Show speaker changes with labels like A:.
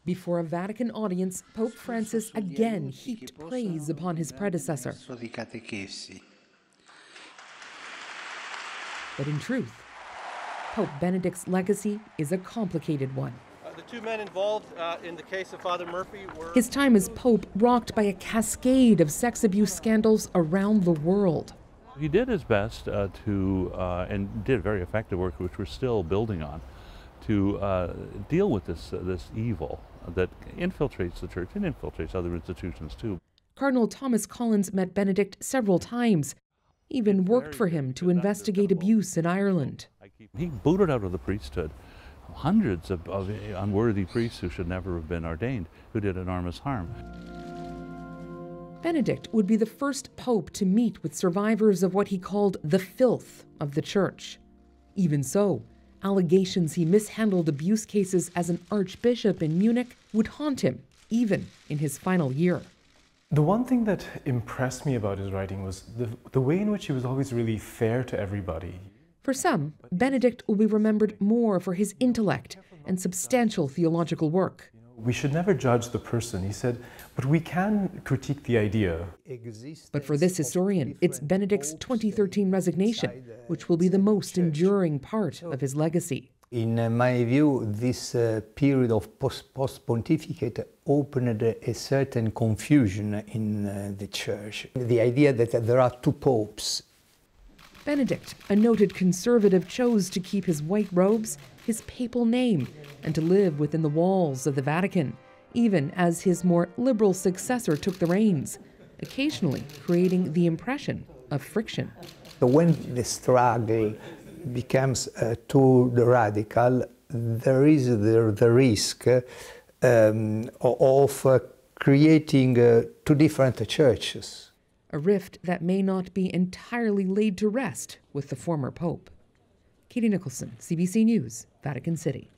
A: Before a Vatican audience, Pope Francis again heaped praise upon his predecessor. But in truth, Pope Benedict's legacy is a complicated one.
B: The two men involved in the case of Father Murphy were...
A: His time as Pope rocked by a cascade of sex abuse scandals around the world.
C: He did his best and did very effective work, which we're still building on, to deal with this evil that infiltrates the church and infiltrates other institutions too.
A: Cardinal Thomas Collins met Benedict several times, even worked for him to investigate abuse in Ireland.
C: He booted out of the priesthood hundreds of unworthy priests who should never have been ordained, who did enormous harm.
A: Benedict would be the first pope to meet with survivors of what he called the filth of the church. Even so, allegations he mishandled abuse cases as an archbishop in Munich would haunt him, even in his final year.
D: The one thing that impressed me about his writing was the way in which he was always really fair to everybody.
A: For some, Benedict will be remembered more for his intellect and substantial theological work.
D: We should never judge the person, he said, but we can critique the idea.
A: But for this historian, it's Benedict's 2013 resignation, which will be the most enduring part of his legacy.
E: In my view, this period of post-pontificate opened a certain confusion in the Church. The idea that there are two popes.
A: Benedict, a noted conservative, chose to keep his white robes, his papal name, and to live within the walls of the Vatican, even as his more liberal successor took the reins, occasionally creating the impression of friction.
E: So when the struggle becomes too radical, there is the risk of creating two different churches.
A: A rift that may not be entirely laid to rest with the former pope. Katie Nicholson, CBC News, Vatican City.